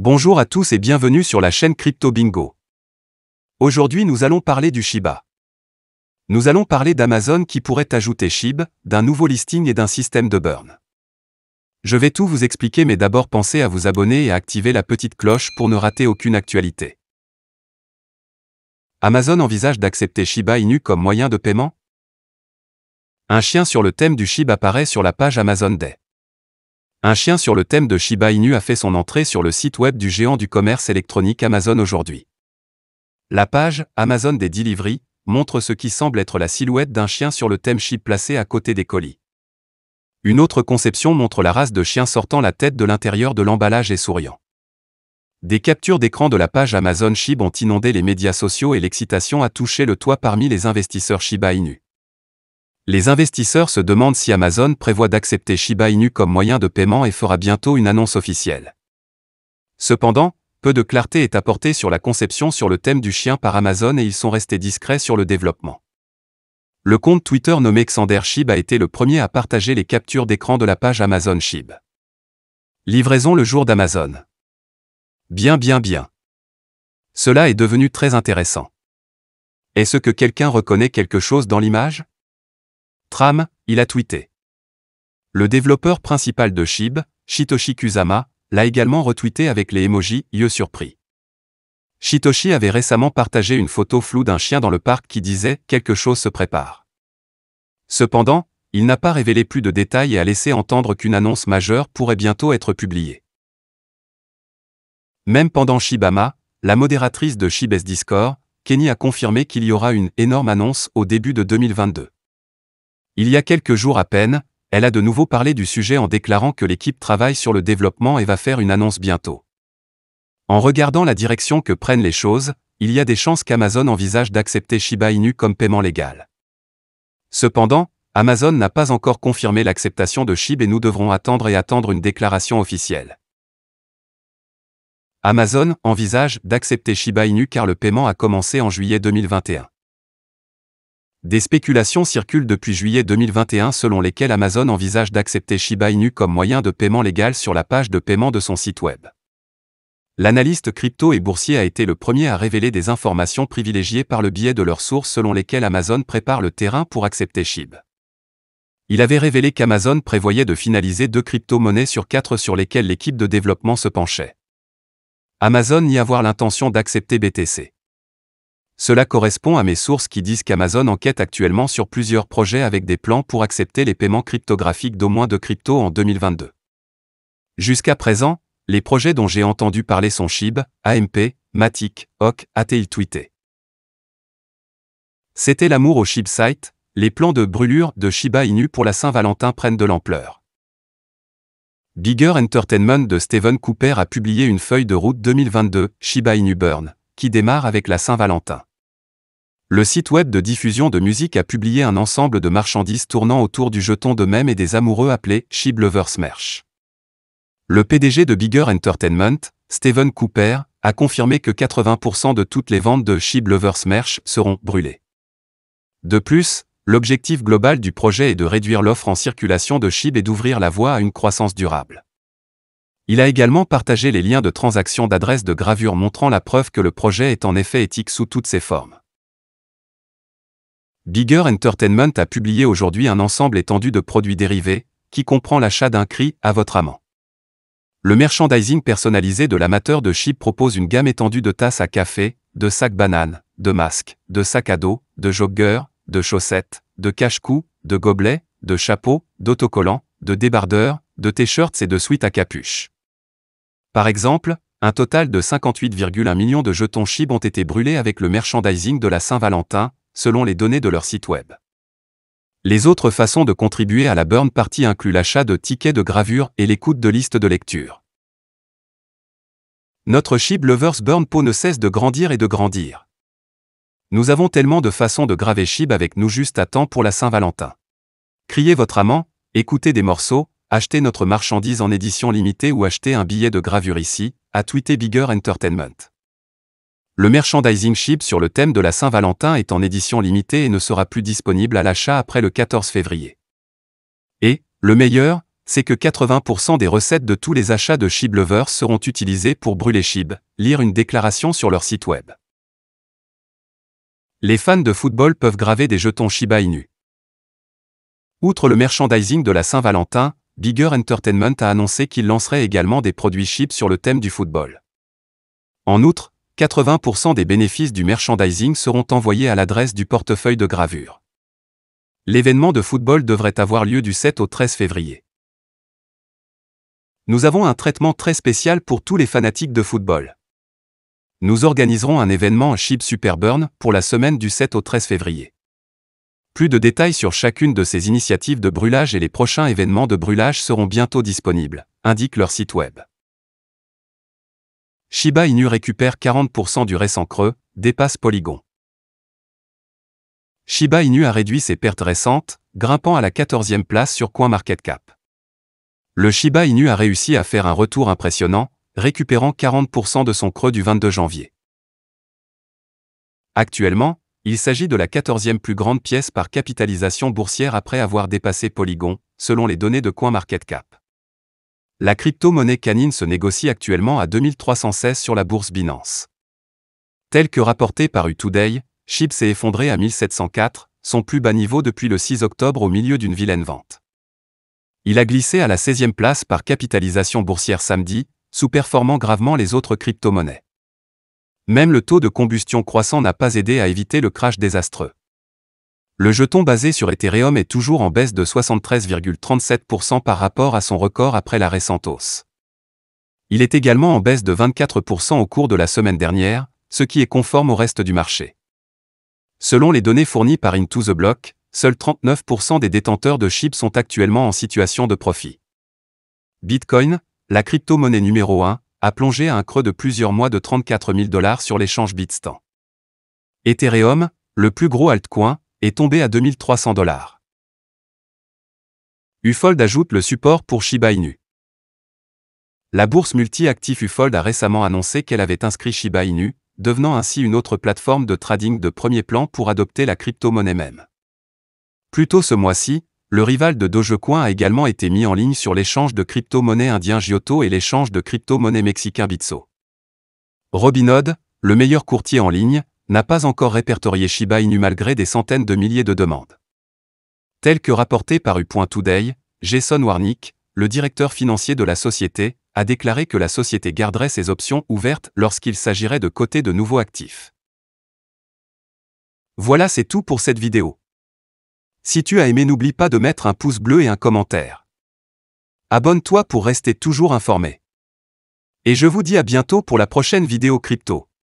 Bonjour à tous et bienvenue sur la chaîne Crypto Bingo. Aujourd'hui nous allons parler du Shiba. Nous allons parler d'Amazon qui pourrait ajouter SHIB, d'un nouveau listing et d'un système de burn. Je vais tout vous expliquer mais d'abord pensez à vous abonner et à activer la petite cloche pour ne rater aucune actualité. Amazon envisage d'accepter Shiba Inu comme moyen de paiement? Un chien sur le thème du SHIB apparaît sur la page Amazon Day. Un chien sur le thème de Shiba Inu a fait son entrée sur le site web du géant du commerce électronique Amazon aujourd'hui. La page Amazon des Delivery montre ce qui semble être la silhouette d'un chien sur le thème SHIB placé à côté des colis. Une autre conception montre la race de chien sortant la tête de l'intérieur de l'emballage et souriant. Des captures d'écran de la page Amazon SHIB ont inondé les médias sociaux et l'excitation a touché le toit parmi les investisseurs Shiba Inu. Les investisseurs se demandent si Amazon prévoit d'accepter Shiba Inu comme moyen de paiement et fera bientôt une annonce officielle. Cependant, peu de clarté est apportée sur la conception sur le thème du chien par Amazon et ils sont restés discrets sur le développement. Le compte Twitter nommé Xander SHIB a été le premier à partager les captures d'écran de la page Amazon SHIB. Livraison le jour d'Amazon. Bien. Cela est devenu très intéressant. Est-ce que quelqu'un reconnaît quelque chose dans l'image? Tram, il a tweeté. Le développeur principal de SHIB, Shitoshi Kusama, l'a également retweeté avec les emojis yeux surpris. Shitoshi avait récemment partagé une photo floue d'un chien dans le parc qui disait « Quelque chose se prépare ». Cependant, il n'a pas révélé plus de détails et a laissé entendre qu'une annonce majeure pourrait bientôt être publiée. Même pendant Shibama, la modératrice de SHIB Discord, Kenny a confirmé qu'il y aura une énorme annonce au début de 2022. Il y a quelques jours à peine, elle a de nouveau parlé du sujet en déclarant que l'équipe travaille sur le développement et va faire une annonce bientôt. En regardant la direction que prennent les choses, il y a des chances qu'Amazon envisage d'accepter Shiba Inu comme paiement légal. Cependant, Amazon n'a pas encore confirmé l'acceptation de SHIB et nous devrons attendre une déclaration officielle. Amazon envisage d'accepter Shiba Inu car le paiement a commencé en juillet 2021. Des spéculations circulent depuis juillet 2021 selon lesquelles Amazon envisage d'accepter Shiba Inu comme moyen de paiement légal sur la page de paiement de son site web. L'analyste crypto et boursier a été le premier à révéler des informations privilégiées par le biais de leurs sources selon lesquelles Amazon prépare le terrain pour accepter SHIB. Il avait révélé qu'Amazon prévoyait de finaliser 2 crypto-monnaies sur 4 sur lesquelles l'équipe de développement se penchait. Amazon y avoir l'intention d'accepter BTC. Cela correspond à mes sources qui disent qu'Amazon enquête actuellement sur plusieurs projets avec des plans pour accepter les paiements cryptographiques d'au moins 2 cryptos en 2022. Jusqu'à présent, les projets dont j'ai entendu parler sont SHIB, AMP, Matic, OC, a-t-il tweeté. C'était l'amour au SHIB site, les plans de brûlure de Shiba Inu pour la Saint-Valentin prennent de l'ampleur. Bigger Entertainment de Stephen Cooper a publié une feuille de route 2022, Shiba Inu Burn, qui démarre avec la Saint-Valentin. Le site web de diffusion de musique a publié un ensemble de marchandises tournant autour du jeton de mèmes et des amoureux appelé SHIB Lovers Merch. Le PDG de Bigger Entertainment, Stephen Cooper, a confirmé que 80% de toutes les ventes de SHIB Lovers Merch seront brûlées. De plus, l'objectif global du projet est de réduire l'offre en circulation de SHIB et d'ouvrir la voie à une croissance durable. Il a également partagé les liens de transaction d'adresses de gravure montrant la preuve que le projet est en effet éthique sous toutes ses formes. Bigger Entertainment a publié aujourd'hui un ensemble étendu de produits dérivés, qui comprend l'achat d'un cri à votre amant. Le merchandising personnalisé de l'amateur de SHIB propose une gamme étendue de tasses à café, de sacs bananes, de masques, de sacs à dos, de joggers, de chaussettes, de cache-cou, de gobelets, de chapeaux, d'autocollants, de débardeurs, de t-shirts et de sweats à capuche. Par exemple, un total de 58,1 millions de jetons SHIB ont été brûlés avec le merchandising de la Saint-Valentin, selon les données de leur site web. Les autres façons de contribuer à la burn party incluent l'achat de tickets de gravure et l'écoute de listes de lecture. Notre SHIB Lovers Burn pot ne cesse de grandir et de grandir. Nous avons tellement de façons de graver SHIB avec nous juste à temps pour la Saint-Valentin. Criez votre amant, écoutez des morceaux, achetez notre marchandise en édition limitée ou achetez un billet de gravure ici, a tweeté Bigger Entertainment. Le merchandising SHIB sur le thème de la Saint-Valentin est en édition limitée et ne sera plus disponible à l'achat après le 14 février. Et, le meilleur, c'est que 80% des recettes de tous les achats de SHIB Lovers seront utilisées pour brûler SHIB, lire une déclaration sur leur site web. Les fans de football peuvent graver des jetons Shiba Inu. Outre le merchandising de la Saint-Valentin, Bigger Entertainment a annoncé qu'il lancerait également des produits SHIB sur le thème du football. En outre, 80% des bénéfices du merchandising seront envoyés à l'adresse du portefeuille de gravure. L'événement de football devrait avoir lieu du 7 au 13 février. Nous avons un traitement très spécial pour tous les fanatiques de football. Nous organiserons un événement SHIB Super Burn pour la semaine du 7 au 13 février. Plus de détails sur chacune de ces initiatives de brûlage et les prochains événements de brûlage seront bientôt disponibles, indique leur site web. Shiba Inu récupère 40% du récent creux, dépasse Polygon. Shiba Inu a réduit ses pertes récentes, grimpant à la 14e place sur CoinMarketCap. Le Shiba Inu a réussi à faire un retour impressionnant, récupérant 40% de son creux du 22 janvier. Actuellement, il s'agit de la 14e plus grande pièce par capitalisation boursière après avoir dépassé Polygon, selon les données de CoinMarketCap. La crypto-monnaie canine se négocie actuellement à 2316 sur la bourse Binance. Tel que rapporté par U-Today, SHIB s'est effondré à 1704, son plus bas niveau depuis le 6 octobre au milieu d'une vilaine vente. Il a glissé à la 16e place par capitalisation boursière samedi, sous-performant gravement les autres crypto-monnaies. Même le taux de combustion croissant n'a pas aidé à éviter le crash désastreux. Le jeton basé sur Ethereum est toujours en baisse de 73,37% par rapport à son record après la récente hausse. Il est également en baisse de 24% au cours de la semaine dernière, ce qui est conforme au reste du marché. Selon les données fournies par Into the Block, seuls 39% des détenteurs de SHIB sont actuellement en situation de profit. Bitcoin, la crypto-monnaie numéro 1, a plongé à un creux de plusieurs mois de 34 000 $ sur l'échange Bitstamp. Ethereum, le plus gros altcoin, est tombé à 2300 $. Ufold ajoute le support pour Shiba Inu. La bourse multi-actif Ufold a récemment annoncé qu'elle avait inscrit Shiba Inu, devenant ainsi une autre plateforme de trading de premier plan pour adopter la crypto-monnaie même. Plus tôt ce mois-ci, le rival de Dogecoin a également été mis en ligne sur l'échange de crypto-monnaie indien Giotto et l'échange de crypto-monnaie mexicain Bitso. Robinhood, le meilleur courtier en ligne, n'a pas encore répertorié Shiba Inu malgré des centaines de milliers de demandes. Tel que rapporté par U.Today, Jason Warnick, le directeur financier de la société, a déclaré que la société garderait ses options ouvertes lorsqu'il s'agirait de coter de nouveaux actifs. Voilà, c'est tout pour cette vidéo. Si tu as aimé, n'oublie pas de mettre un pouce bleu et un commentaire. Abonne-toi pour rester toujours informé. Et je vous dis à bientôt pour la prochaine vidéo crypto.